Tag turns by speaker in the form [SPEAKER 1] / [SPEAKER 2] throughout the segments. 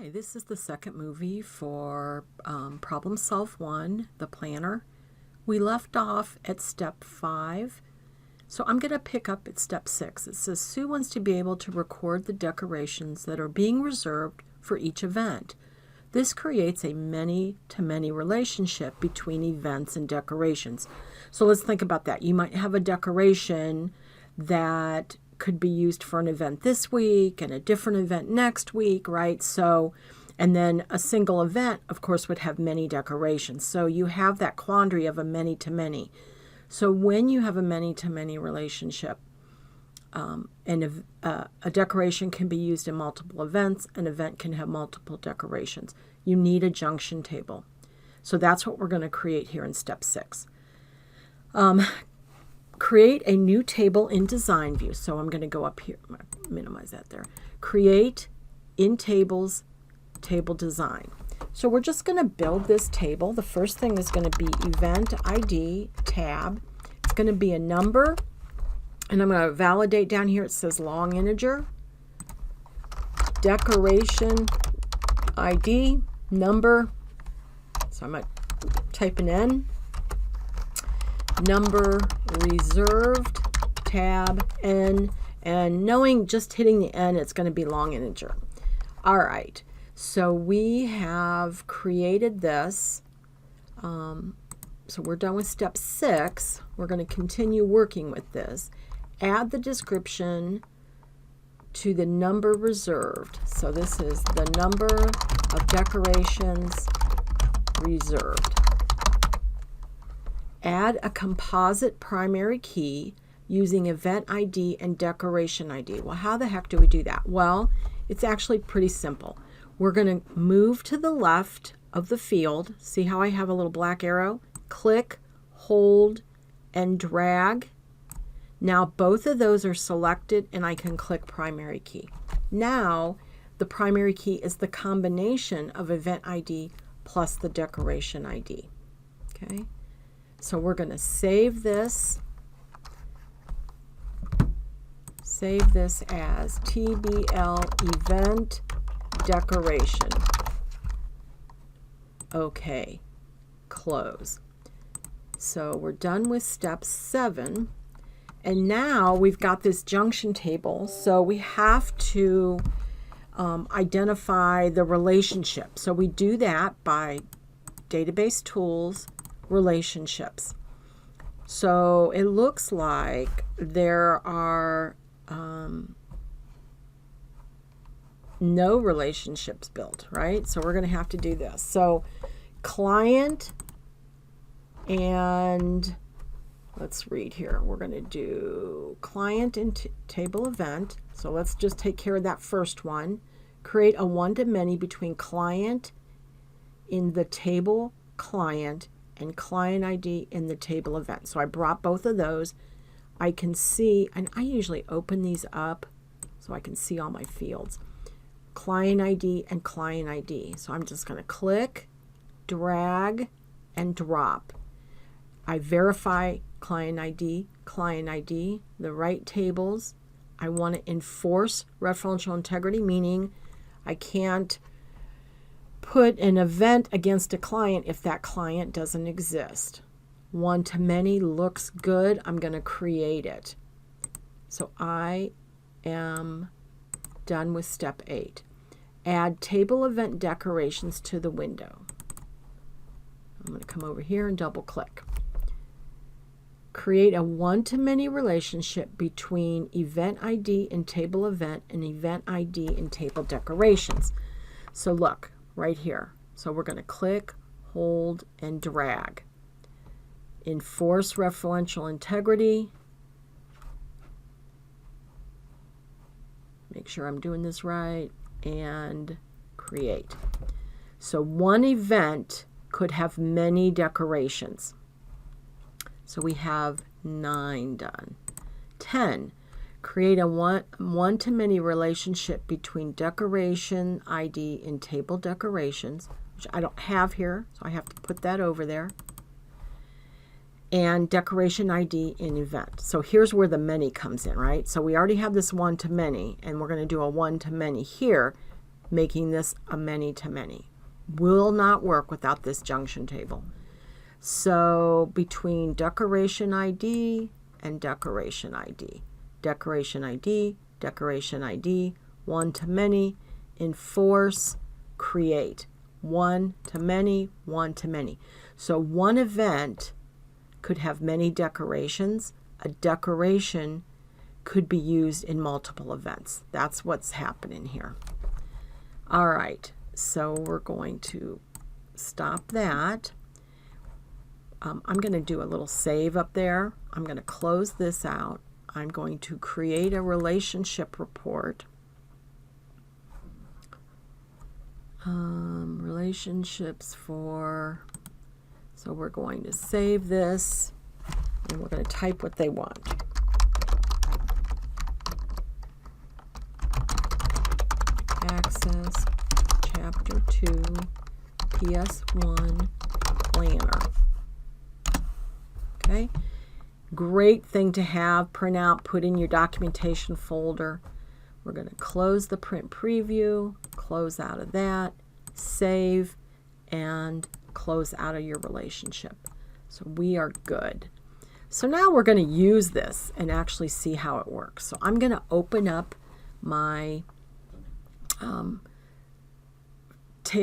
[SPEAKER 1] Hi, this is the second movie for Problem Solve 1, the planner. We left off at step 5, so I'm going to pick up at step 6. It says Sue wants to be able to record the decorations that are being reserved for each event. This creates a many-to-many relationship between events and decorations. So let's think about that. You might have a decoration that could be used for an event this week and a different event next week, right? So, and then a single event, of course, would have many decorations. So you have that quandary of a many-to-many. So when you have a many-to-many relationship, and a decoration can be used in multiple events, an event can have multiple decorations. You need a junction table. So that's what we're going to create here in step 6. Create a new table in design view. So I'm going to go up here, minimize that there. Create in tables, table design. So we're just going to build this table. The first thing is going to be event ID tab. It's going to be a number, and I'm going to validate down here. It says long integer, decoration ID, number. So I might type an N. Number reserved, tab, N, and knowing just hitting the N, it's going to be long integer. All right, so we have created this. So we're done with step 6. We're going to continue working with this. Add the description to the number reserved. So this is the number of decorations reserved. Add a composite primary key using event ID and decoration ID. Well, how the heck do we do that? Well, it's actually pretty simple. We're going to move to the left of the field. See how I have a little black arrow? Click, hold, and drag. Now both of those are selected, and I can click primary key. Now the primary key is the combination of event ID plus the decoration ID. Okay? So we're going to save this as TBL event decoration. Okay, close. So we're done with step 7. And now we've got this junction table. So we have to identify the relationship. So we do that by database tools, relationships. So it looks like there are no relationships built, right? So we're going to have to do this. So client, and let's read here. We're going to do client and table event. So let's just take care of that first one. Create a one-to-many between client in the table client and client ID in the table event. So I brought both of those. I can see, and I usually open these up so I can see all my fields. Client ID and client ID. So I'm just going to click, drag, and drop. I verify client ID, the right tables. I want to enforce referential integrity, meaning I can't put an event against a client if that client doesn't exist. One-to-many looks good. I'm going to create it. So I am done with step 8. Add table event decorations to the window. I'm going to come over here and double click. Create a one-to-many relationship between event ID in table event and event ID in table decorations. So look, right here. So we're going to click, hold, and drag. Enforce referential integrity. Make sure I'm doing this right. And create. So one event could have many decorations. So we have 9 done. 10. Create a one-to-many relationship between decoration ID and table decorations, which I don't have here, so I have to put that over there, and decoration ID in event. So here's where the many comes in, right? So we already have this one-to-many, and we're going to do a one-to-many here. making this a many-to-many. Will not work without this junction table. So between decoration ID and decoration ID, decoration ID, decoration ID, one-to-many, enforce, create, one-to-many, one-to-many. So one event could have many decorations. A decoration could be used in multiple events. That's what's happening here. All right, so we're going to stop that. I'm going to do a little save up there. I'm going to close this out. I'm going to create a relationship report. Relationships for, so we're going to save this and we're going to type what they want. Access Chapter 2 PS1 Planner. Okay, great thing to have, print out, put in your documentation folder. We're going to close the print preview, close out of that, save, and close out of your relationship. So we are good. So now we're going to use this and actually see how it works. So I'm going to open up my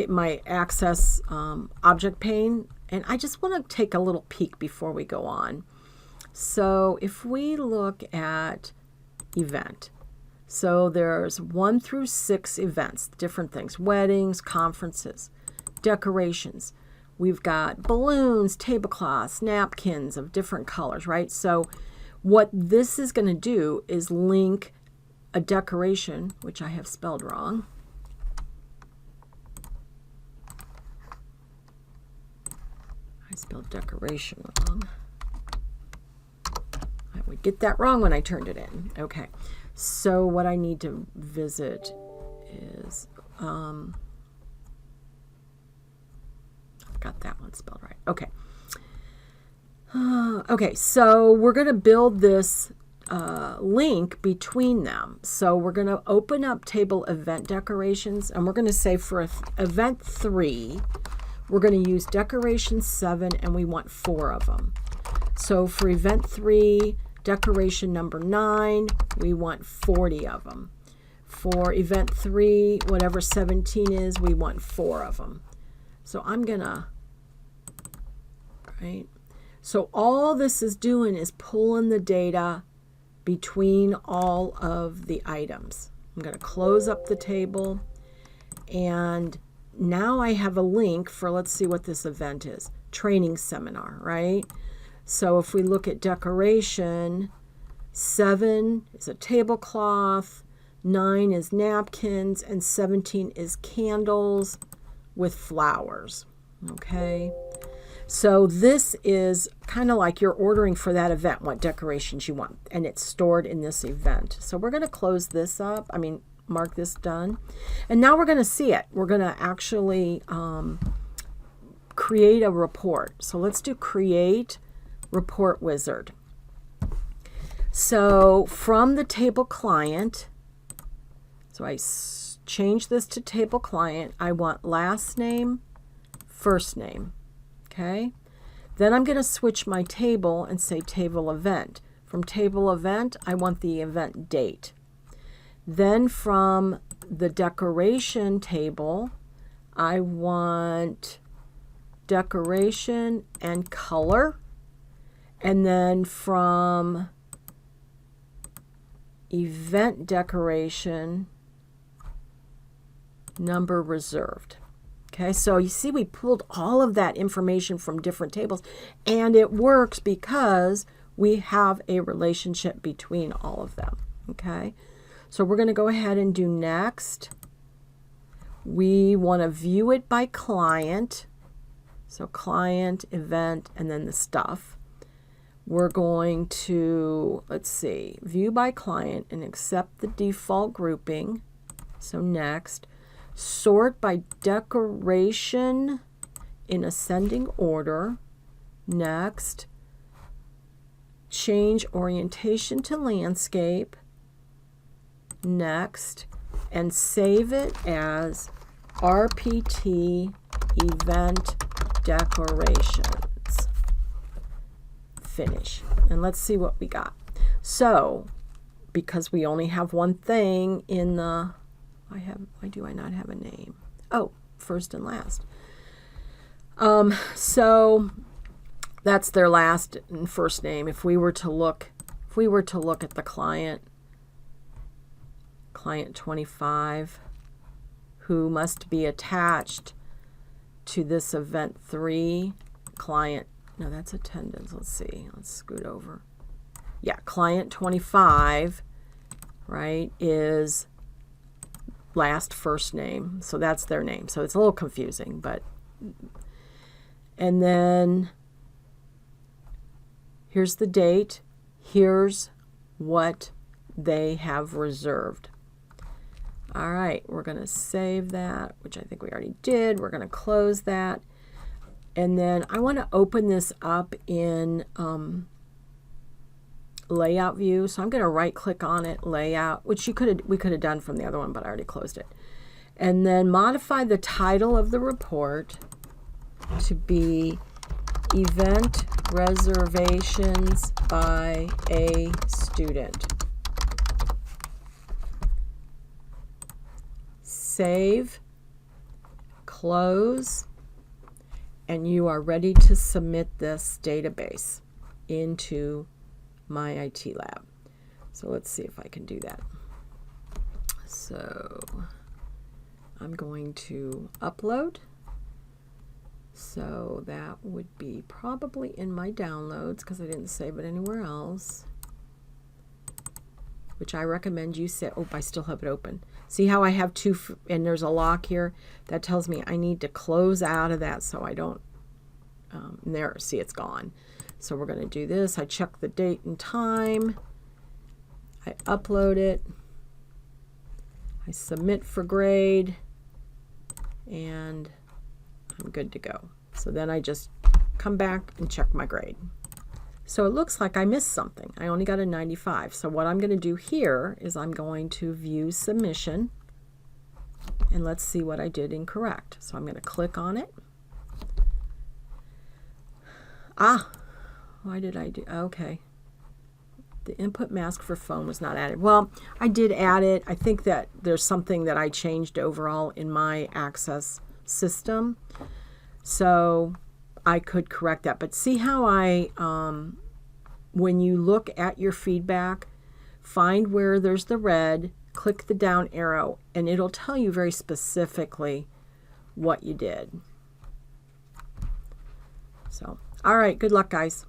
[SPEAKER 1] my Access object pane, and I just want to take a little peek before we go on. So if we look at event, so there's 1 through 6 events, different things, weddings, conferences, decorations. We've got balloons, tablecloths, napkins of different colors, right? So what this is going to do is link a decoration, which I have spelled wrong. I spelled decoration wrong. I would get that wrong when I turned it in. Okay, so what I need to visit is, I've got that one spelled right. Okay. Okay, so we're going to build this link between them. So we're going to open up table event decorations, and we're going to say for event 3, we're going to use decoration 7, and we want 4 of them. So for event 3, decoration number 9, we want 40 of them. For event 3, whatever 17 is, we want 4 of them. So I'm going to, right? So all this is doing is pulling the data between all of the items. I'm going to close up the table, and now I have a link for, let's see what this event is, training seminar, right? So if we look at decoration, 7 is a tablecloth, 9 is napkins, and 17 is candles with flowers, okay? So this is kind of like you're ordering for that event, what decorations you want, and it's stored in this event. So we're going to close this up, mark this done. And now we're going to see it. We're going to actually create a report. So let's do create report wizard. So from the table client, so I change this to table client, I want last name, first name. Okay, then I'm going to switch my table and say table event. From table event, I want the event date. Then from the decoration table, I want decoration and color. And then from event decoration, number reserved. Okay, so you see we pulled all of that information from different tables, and it works because we have a relationship between all of them. Okay, so we're going to go ahead and do next. We want to view it by client. So client, event, and then the stuff. We're going to, let's see, view by client and accept the default grouping. So next. Sort by decoration in ascending order. Next. Change orientation to landscape. Next. and save it as RPT event declarations. Finish. And let's see what we got. So, because we only have one thing in the, why do I not have a name? Oh, first and last. So that's their last and first name. If we were to look at the client 25, who must be attached to this event 3, client, no, that's attendance. Let's see, let's scoot over. Yeah, client 25, right, is last first name. So that's their name. So it's a little confusing, but, and then here's the date. Here's what they have reserved. All right, we're going to save that, which I think we already did. We're going to close that. And then I want to open this up in layout view. So I'm going to right click on it, layout, which we could have done from the other one, but I already closed it. And then modify the title of the report to be Event Reservations by a Student. Save, close, and you are ready to submit this database into my IT lab. So let's see if I can do that. So I'm going to upload. So that would be probably in my downloads because I didn't save it anywhere else, which I recommend you say. Oh, I still have it open. See how I have two, and there's a lock here? That tells me I need to close out of that so I don't, there, see, it's gone. So we're going to do this. I check the date and time. I upload it. I submit for grade, and I'm good to go. So then I just come back and check my grade. So it looks like I missed something. I only got a 95. So what I'm going to do here is I'm going to view submission, and let's see what I did incorrect. So I'm going to click on it. Why did I do? Okay. The input mask for phone was not added. Well, I did add it. I think that there's something that I changed overall in my access system. So I could correct that. But see how when you look at your feedback, find where there's the red, click the down arrow, and it'll tell you very specifically what you did. So, all right, good luck, guys.